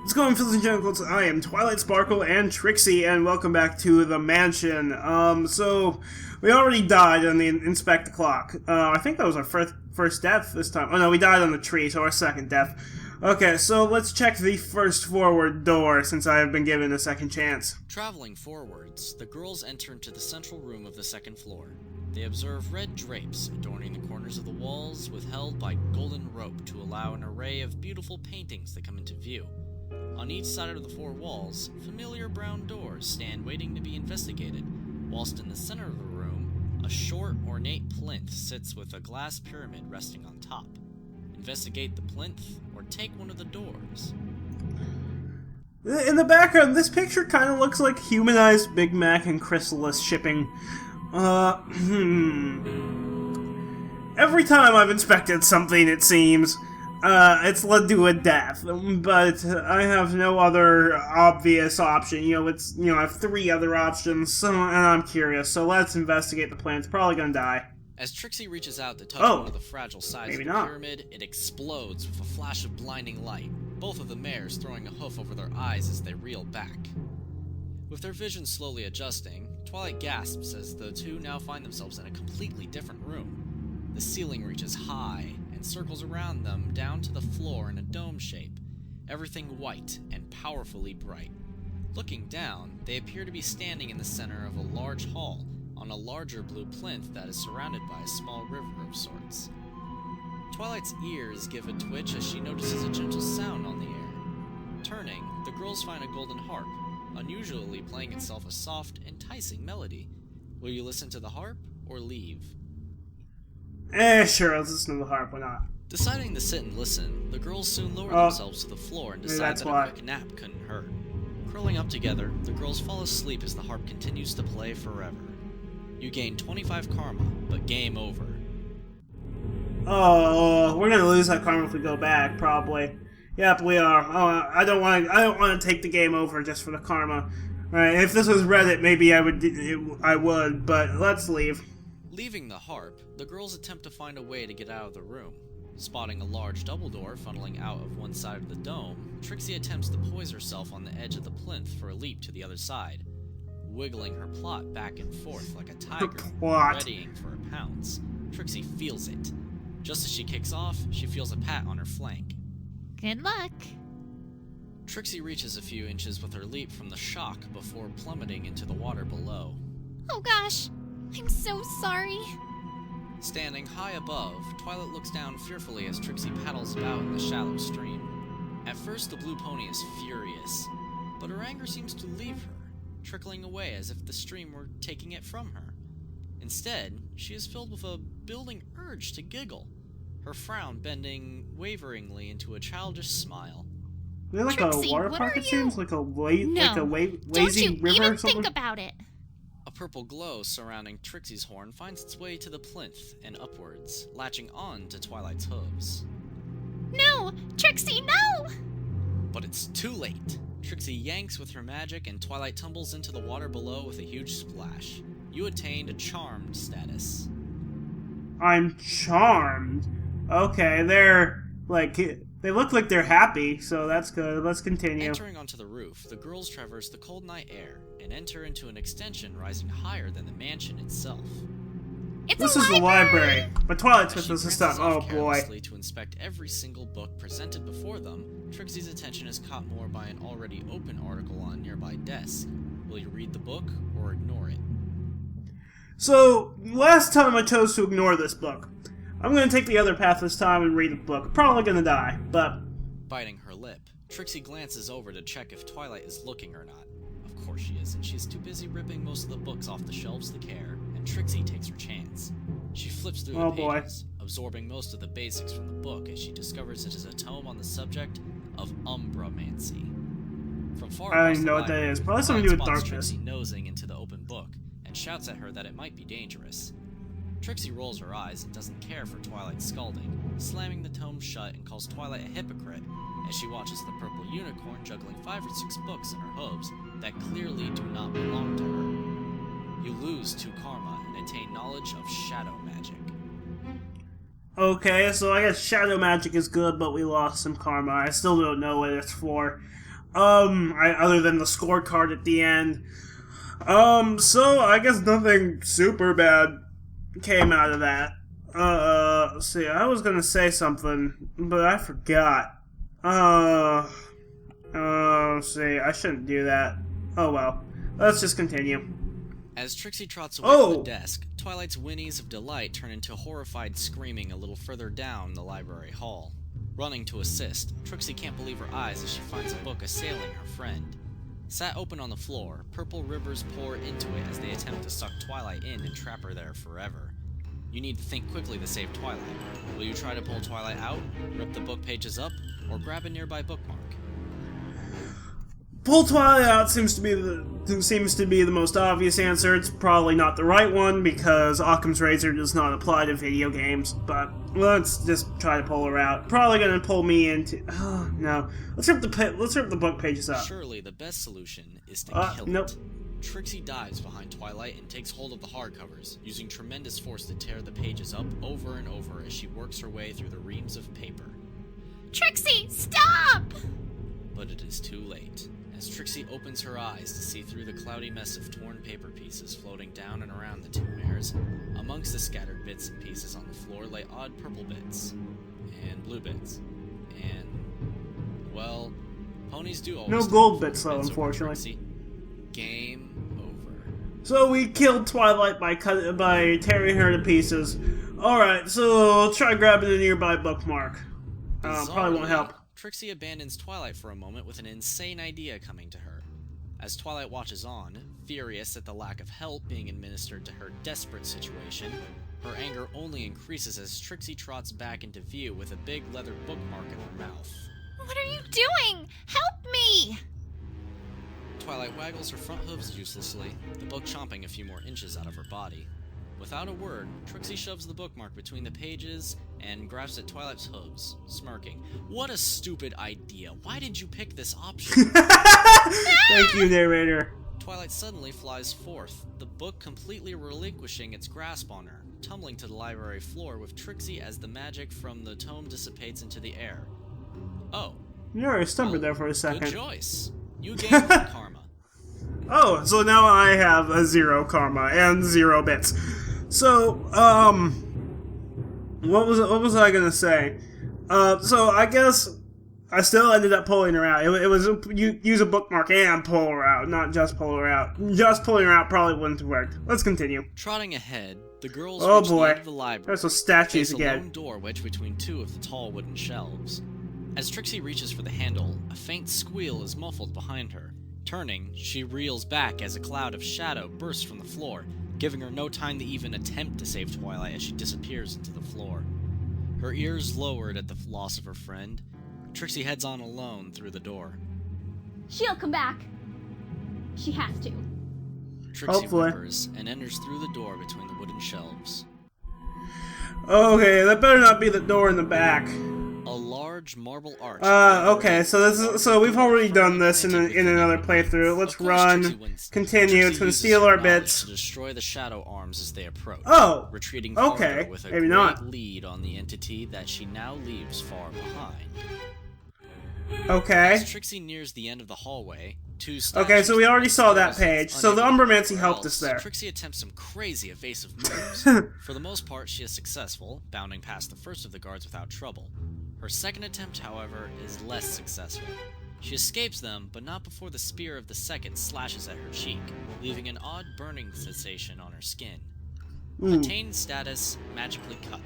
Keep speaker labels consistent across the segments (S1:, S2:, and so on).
S1: What's going on, fellas and gentlemen? I am Twilight, Sparkle, and Trixie, and welcome back to the mansion. So we already died on the Inspect the Clock. I think that was our first death this time. Oh no, we died on the tree, so our second death. Okay, so let's check the first forward door, since I have been given a second chance.
S2: Traveling forwards, the girls enter into the central room of the second floor. They observe red drapes adorning the corners of the walls, withheld by golden rope to allow an array of beautiful paintings that come into view. On each side of the four walls, familiar brown doors stand waiting to be investigated, whilst in the center of the room, a short, ornate plinth sits with a glass pyramid resting on top. Investigate the plinth, or take one of the doors.
S1: In the background, this picture kind of looks like humanized Big Mac and Chrysalis shipping. Every time I've inspected something, it seems, it's led to a death, but I have no other obvious option. I have three other options, and I'm curious, so let's investigate the plan. It's probably gonna die.
S2: As Trixie reaches out to touch one of the fragile sides of the
S1: not.
S2: pyramid, it explodes with a flash of blinding light, both of the mares throwing a hoof over their eyes as they reel back. With their vision slowly adjusting, Twilight gasps as the two now find themselves in a completely different room. The ceiling reaches high and circles around them down to the floor in a dome shape, everything white and powerfully bright. Looking down, they appear to be standing in the center of a large hall, on a larger blue plinth that is surrounded by a small river of sorts. Twilight's ears give a twitch as she notices a gentle sound on the air. Turning, the girls find a golden harp, unusually playing itself a soft, enticing melody. Will you listen to the harp, or leave?
S1: Sure, let's listen to the harp, why not?
S2: Deciding to sit and listen, the girls soon lower themselves to the floor and decide that a quick nap couldn't hurt. Curling up together, the girls fall asleep as the harp continues to play forever. You gain 25 karma, but game over.
S1: Oh, we're gonna lose that karma if we go back, probably. Yep, we are. Oh, I don't want to take the game over just for the karma. Right? If this was Reddit, maybe I would, but let's leave.
S2: Leaving the harp, the girls attempt to find a way to get out of the room. Spotting a large double door funneling out of one side of the dome, Trixie attempts to poise herself on the edge of the plinth for a leap to the other side. Wiggling her plot back and forth like a tiger, readying for a pounce, Trixie feels it. Just as she kicks off, she feels a pat on her flank.
S3: Good luck.
S2: Trixie reaches a few inches with her leap from the shock before plummeting into the water below.
S3: Oh gosh, I'm so sorry.
S2: Standing high above, Twilight looks down fearfully as Trixie paddles about in the shallow stream. At first, the blue pony is furious, but her anger seems to leave her, trickling away as if the stream were taking it from her. Instead, she is filled with a building urge to giggle, her frown bending waveringly into a childish smile.
S1: Is it like
S3: Trixie,
S1: a water park, it seems? Like a lazy river or something?
S3: Don't you even think about it.
S2: A purple glow surrounding Trixie's horn finds its way to the plinth and upwards, latching on to Twilight's hooves.
S3: No! Trixie, no!
S2: But it's too late. Trixie yanks with her magic and Twilight tumbles into the water below with a huge splash. You attained a charmed status.
S1: I'm charmed. Okay, they look like they're happy, so that's good. Let's continue.
S2: Entering onto the roof, the girls traverse the cold night air and enter into an extension rising higher than the mansion itself.
S1: This is the library, but Twilight took this stuff. Oh boy.
S2: To inspect every single book presented before them, Trixie's attention is caught more by an already open article on a nearby desk. Will you read the book or ignore it?
S1: So, last time I chose to ignore this book. I'm going to take the other path this time and read the book. Probably going to die, but...
S2: Biting her lip, Trixie glances over to check if Twilight is looking or not. Of course she is, and she's too busy ripping most of the books off the shelves to care, and Trixie takes her chance. She flips through the pages, absorbing most of the basics from the book as she discovers it is a tome on the subject of umbromancy. From far
S1: I don't even know what that is. Probably something to do with darkness.
S2: Trixie nosing into the open book, and shouts at her that it might be dangerous. Trixie rolls her eyes and doesn't care for Twilight's scolding, slamming the tome shut and calls Twilight a hypocrite as she watches the purple unicorn juggling 5 or 6 books in her hooves that clearly do not belong to her. You lose 2 karma and attain knowledge of shadow magic.
S1: Okay, so I guess shadow magic is good, but we lost some karma. I still don't know what it's for. other than the scorecard at the end. So I guess nothing super bad came out of that. Let's see, I was gonna say something, but I forgot. Let's see, I shouldn't do that. Oh well. Let's just continue.
S2: As Trixie trots away from the desk, Twilight's whinnies of delight turn into horrified screaming a little further down the library hall. Running to assist, Trixie can't believe her eyes as she finds a book assailing her friend. Sat open on the floor, purple rivers pour into it as they attempt to suck Twilight in and trap her there forever. You need to think quickly to save Twilight. Will you try to pull Twilight out, rip the book pages up, or grab a nearby bookmark?
S1: Pull Twilight out seems to be the most obvious answer. It's probably not the right one because Occam's razor does not apply to video games. But let's just try to pull her out. Probably gonna pull me into. Oh no! Let's rip the book pages up.
S2: Surely the best solution is to kill
S1: nope.
S2: it. Trixie dives behind Twilight and takes hold of the hardcovers, using tremendous force to tear the pages up over and over as she works her way through the reams of paper.
S3: Trixie, stop!
S2: But it is too late. As Trixie opens her eyes to see through the cloudy mess of torn paper pieces floating down and around the two mares, amongst the scattered bits and pieces on the floor lay odd purple bits, and blue bits, and, well, ponies do always...
S1: No gold bits though, unfortunately.
S2: Game over.
S1: So we killed Twilight by tearing her to pieces. Alright, so try grabbing a nearby bookmark. Probably won't help.
S2: Trixie abandons Twilight for a moment with an insane idea coming to her. As Twilight watches on, furious at the lack of help being administered to her desperate situation, her anger only increases as Trixie trots back into view with a big leather bookmark in her mouth.
S3: What are you doing? Help me!
S2: Twilight waggles her front hooves uselessly, the book chomping a few more inches out of her body. Without a word, Trixie shoves the bookmark between the pages and grabs at Twilight's hooves, smirking. What a stupid idea. Why did you pick this option?
S1: Thank you, narrator.
S2: Twilight suddenly flies forth, the book completely relinquishing its grasp on her, tumbling to the library floor with Trixie as the magic from the tome dissipates into the air. Oh.
S1: Yeah, I stumbled there for a second.
S2: Good choice. You gained one karma.
S1: Oh, so now I have a 0 karma and 0 bits. So, what was I gonna say? So I guess I still ended up pulling her out. It was you use a bookmark and pull her out, not just pull her out. Just pulling her out probably wouldn't have worked. Let's continue.
S2: Trotting ahead, the girls
S1: oh
S2: reach
S1: boy.
S2: the end of the library.
S1: There's those statues
S2: face
S1: again.
S2: A lone door wedged between two of the tall wooden shelves. As Trixie reaches for the handle, a faint squeal is muffled behind her. Turning, she reels back as a cloud of shadow bursts from the floor, giving her no time to even attempt to save Twilight as she disappears into the floor. Her ears lowered at the loss of her friend, Trixie heads on alone through the door.
S4: She'll come back. She has to.
S2: Trixie whimpers and enters through the door between the wooden shelves.
S1: Okay, that better not be the door in the back.
S2: A large marble arch.
S1: Okay, so we've already done this in another playthrough. Let's run, continue. It's gonna steal our bits.
S2: To destroy the shadow arms as they approach.
S1: Oh,
S2: retreating
S1: okay.
S2: farther with a
S1: Maybe
S2: great
S1: not.
S2: lead on the entity that she now leaves far behind.
S1: Okay.
S2: As Trixie nears the end of the hallway, two
S1: Okay, so we already saw that page.
S2: statues
S1: So the
S2: unable
S1: Umbromancy
S2: to
S1: helped
S2: else,
S1: us there.
S2: Trixie attempts some crazy evasive moves. For the most part, she is successful, bounding past the first of the guards without trouble. Her second attempt, however, is less successful. She escapes them, but not before the spear of the second slashes at her cheek, leaving an odd burning sensation on her skin. Attained status, magically cut.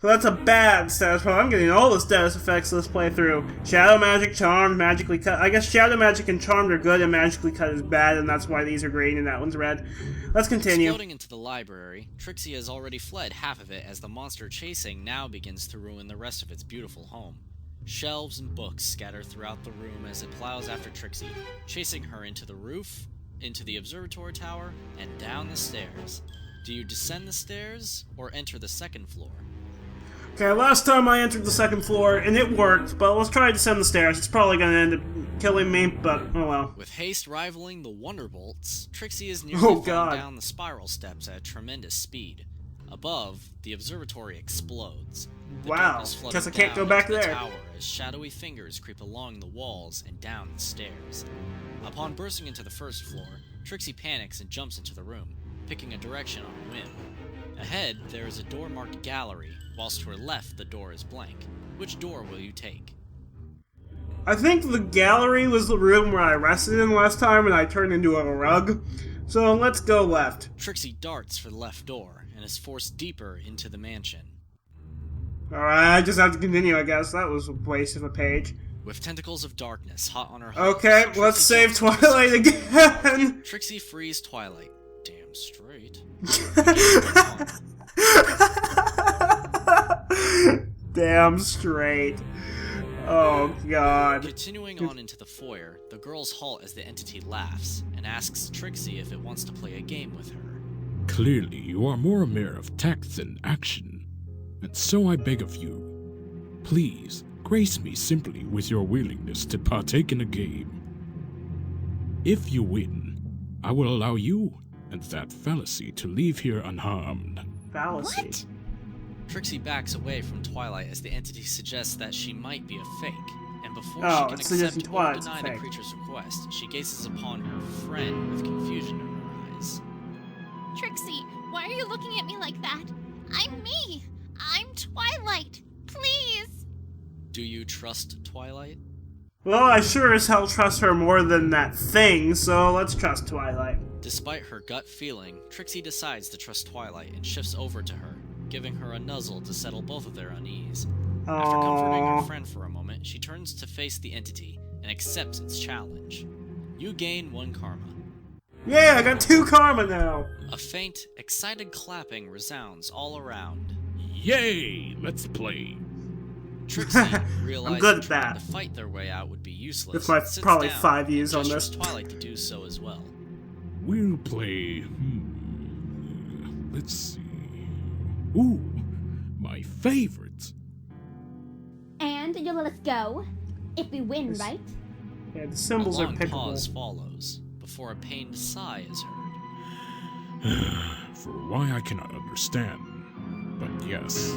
S1: So that's a bad status. Well, I'm getting all the status effects this playthrough. Shadow magic, charmed, magically cut. I guess shadow magic and charmed are good and magically cut is bad, and that's why these are green and that one's red. Let's continue.
S2: Exploding into the library, Trixie has already fled half of it as the monster chasing now begins to ruin the rest of its beautiful home. Shelves and books scatter throughout the room as it plows after Trixie, chasing her into the roof, into the observatory tower, and down the stairs. Do you descend the stairs or enter the second floor?
S1: Okay, last time I entered the second floor, and it worked, but let's try to descend the stairs. It's probably gonna end up killing me, but oh well.
S2: With haste rivaling the Wonderbolts, Trixie is nearly falling down the spiral steps at a tremendous speed. Above, the observatory explodes. The
S1: Wow,
S2: darkness flooding
S1: guess I can't go
S2: down
S1: back
S2: into the
S1: there.
S2: tower as shadowy fingers creep along the walls and down the stairs. Upon bursting into the first floor, Trixie panics and jumps into the room, picking a direction on a whim. Ahead, there is a door marked gallery, whilst to her left the door is blank. Which door will you take?
S1: I think the gallery was the room where I rested in last time and I turned into a rug. So let's go left.
S2: Trixie darts for the left door and is forced deeper into the mansion.
S1: Alright, I just have to continue, I guess. That was a waste of a page.
S2: With tentacles of darkness hot on her hooves,
S1: Okay,
S2: Trixie
S1: let's save
S2: jumps into
S1: Twilight again!
S2: Trixie frees Twilight. Damn straight.
S1: Damn straight. Oh god.
S2: Continuing on into the foyer, the girls halt as the entity laughs and asks Trixie if it wants to play a game with her.
S5: Clearly, you are more aware of tact than action, and so I beg of you, please grace me simply with your willingness to partake in a game. If you win, I will allow you and that fallacy to leave here unharmed.
S1: Fallacy.
S3: What?
S2: Trixie backs away from Twilight as the entity suggests that she might be a fake, and before
S1: Oh,
S2: she can
S1: it's suggesting
S2: accept or
S1: Twilight's a
S2: deny the
S1: fake.
S2: creature's request, she gazes upon her friend with confusion in her eyes.
S3: Trixie, why are you looking at me like that? I'm me. I'm Twilight. Please.
S2: Do you trust Twilight?
S1: Well, I sure as hell trust her more than that thing, so let's trust Twilight.
S2: Despite her gut feeling, Trixie decides to trust Twilight and shifts over to her, giving her a nuzzle to settle both of their unease. After comforting her
S1: Aww.
S2: friend for a moment, she turns to face the entity and accepts its challenge. You gain 1 karma.
S1: Yeah, I got 2 karma now!
S2: A faint, excited clapping resounds all around.
S5: Yay! Let's play.
S2: Trixie, realizing
S1: good at
S2: trying
S1: that.
S2: to fight their way out would be useless,
S1: With my
S2: sits
S1: probably
S2: down
S1: 5 years
S2: and
S1: on
S2: gestures
S1: this.
S2: Twilight to do so as well.
S5: We'll play. Let's see. Ooh, my favorite.
S4: And you'll let us go? If we win, right?
S1: Yeah, the
S2: A
S1: symbols are
S2: long
S1: pickable.
S2: pause follows, before a pained sigh is heard.
S5: For why I cannot understand. But yes.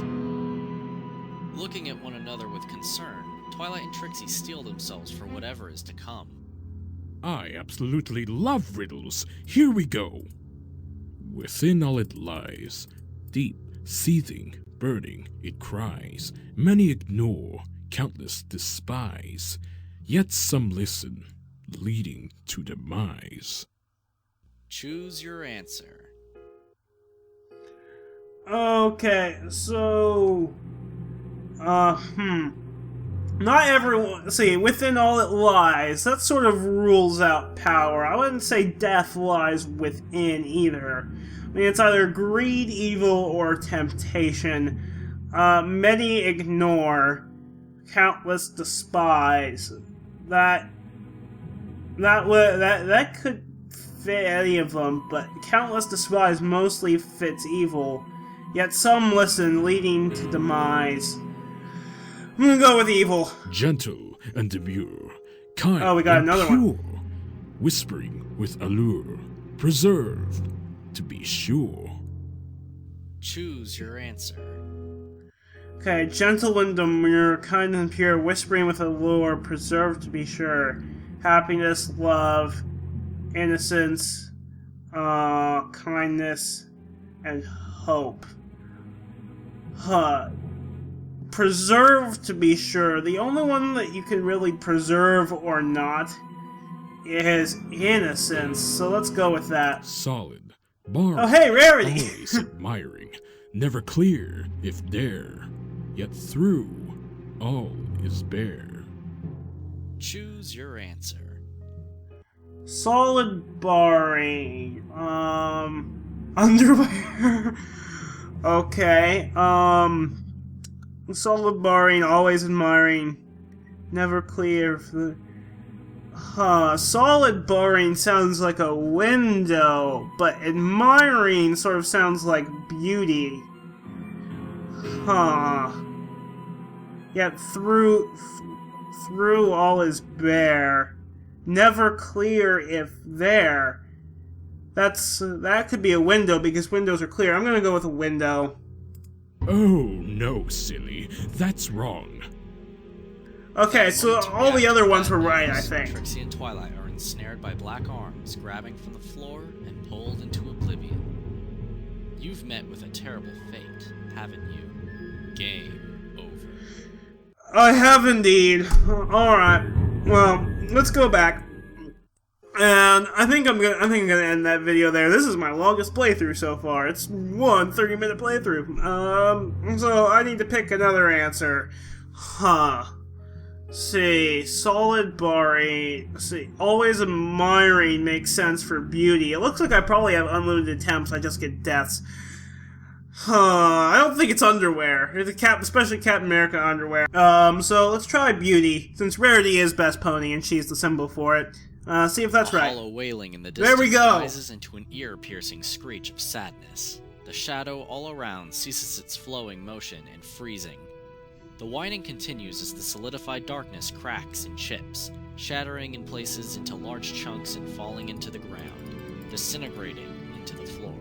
S2: Looking at one another with concern, Twilight and Trixie steel themselves for whatever is to come.
S5: I absolutely love riddles. Here we go. Within all it lies, deep, seething, burning, it cries. Many ignore, countless despise. Yet some listen, leading to demise.
S2: Choose your answer.
S1: Okay, so... Not everyone... See, within all it lies, that sort of rules out power. I wouldn't say death lies within either. I mean, it's either greed, evil, or temptation. Many ignore, countless despise. That could fit any of them, but countless despise mostly fits evil. Yet some listen, leading to demise. I'm gonna go with evil.
S5: Gentle and demure, kind
S1: Oh, we got
S5: and
S1: another
S5: pure,
S1: one.
S5: whispering with allure, preserved to be sure.
S2: Choose your answer.
S1: Okay, gentle and demure, kind and pure, whispering with allure, preserved to be sure. Happiness, love, innocence, kindness, and hope. Preserve to be sure. The only one that you can really preserve or not is innocence, so let's go with that.
S5: Solid, bar.
S1: Oh, hey, Rarity!
S5: Always admiring, never clear if dare, yet through all is bare.
S2: Choose your answer.
S1: Solid barring. Underwear. Okay, solid barring, always admiring, never clear for the... solid barring sounds like a window, but admiring sort of sounds like beauty. Yet through all is bare, never clear if there. That could be a window because windows are clear. I'm gonna go with a window.
S5: Oh, no, silly. That's wrong.
S1: Okay, so all the other ones were right, I think.
S2: Trixie and Twilight are ensnared by black arms, grabbing from the floor and pulled into oblivion. You've met with a terrible fate, haven't you? Game over.
S1: I have indeed. Alright. Well, let's go back. And I think I'm gonna end that video there. This is my longest playthrough so far. It's one 30-minute playthrough. So I need to pick another answer. See, solid bari. See, always admiring makes sense for beauty. It looks like I probably have unlimited attempts. I just get deaths. I don't think it's underwear. It's especially Captain America underwear. So let's try beauty, since rarity is best pony, and she's the symbol for it. See if that's right.
S2: A hollow wailing in the distance
S1: There we go.
S2: rises into an ear-piercing screech of sadness. The shadow all around ceases its flowing motion and freezing. The whining continues as the solidified darkness cracks and chips, shattering in places into large chunks and falling into the ground, disintegrating into the floor.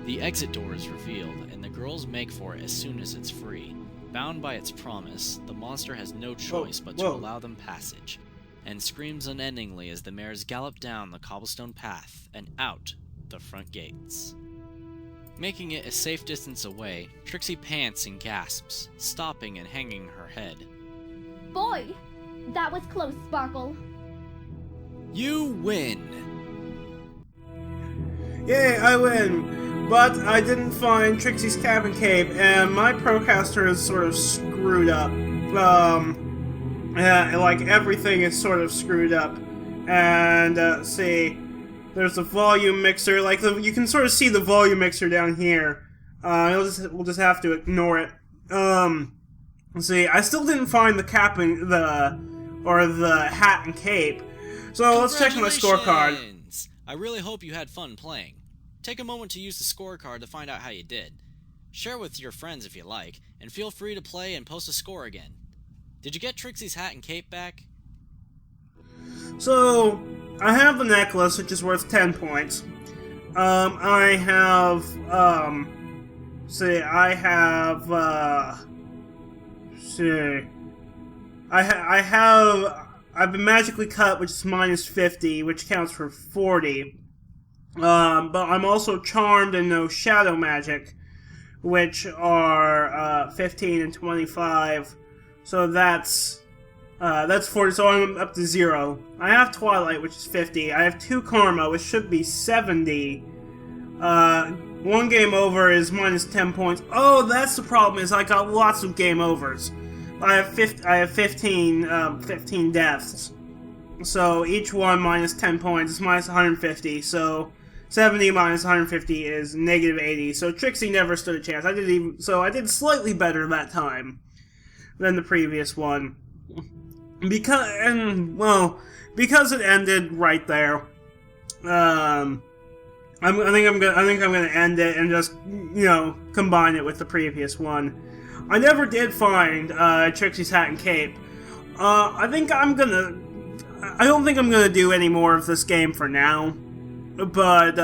S2: The exit door is revealed, and the girls make for it as soon as it's free. Bound by its promise, the monster has no choice but to allow them passage, and screams unendingly as the mares gallop down the cobblestone path and out the front gates. Making it a safe distance away, Trixie pants and gasps, stopping and hanging her head.
S4: Boy, that was close, Sparkle.
S2: You win!
S1: Yay, I win! But I didn't find Trixie's cap and cape, and my procaster is sort of screwed up. Yeah, like everything is sort of screwed up. And, see, there's a volume mixer, like, you can sort of see the volume mixer down here. We'll just have to ignore it. See, I still didn't find the cap and the hat and cape. So let's check my scorecard.
S2: Congratulations! I really hope you had fun playing. Take a moment to use the scorecard to find out how you did. Share with your friends if you like, and feel free to play and post a score again. Did you get Trixie's hat and cape back?
S1: So, I have the necklace, which is worth 10 points. I have, I've been magically cut, which is minus 50, which counts for 40. But I'm also charmed and no shadow magic, which are, 15 and 25. So that's 40, so I'm up to 0. I have Twilight, which is 50. I have 2 Karma, which should be 70. 1 game over is minus 10 points. Oh, that's the problem, is I got lots of game overs. I have 15 deaths. So each one minus 10 points is minus 150, so 70 minus 150 is negative 80. So Trixie never stood a chance. I did slightly better that time than the previous one. Because it ended right there. I think I'm gonna end it and just, combine it with the previous one. I never did find Trixie's hat and cape. I don't think I'm gonna do any more of this game for now. But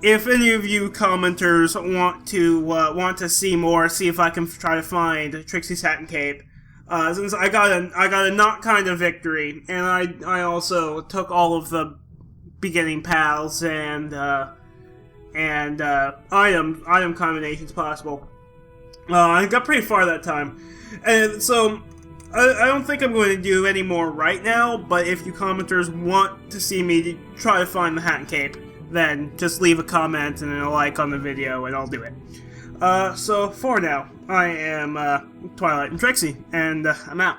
S1: if any of you commenters want to see more, see if I can try to find Trixie's hat and cape. Since I got a not kind of victory, and I also took all of the beginning pals and item combinations possible. I got pretty far that time, and so I don't think I'm going to do any more right now. But if you commenters want to see me try to find the hat and cape, then just leave a comment and a like on the video, and I'll do it. So for now, I am Twilight and Trixie, and I'm out.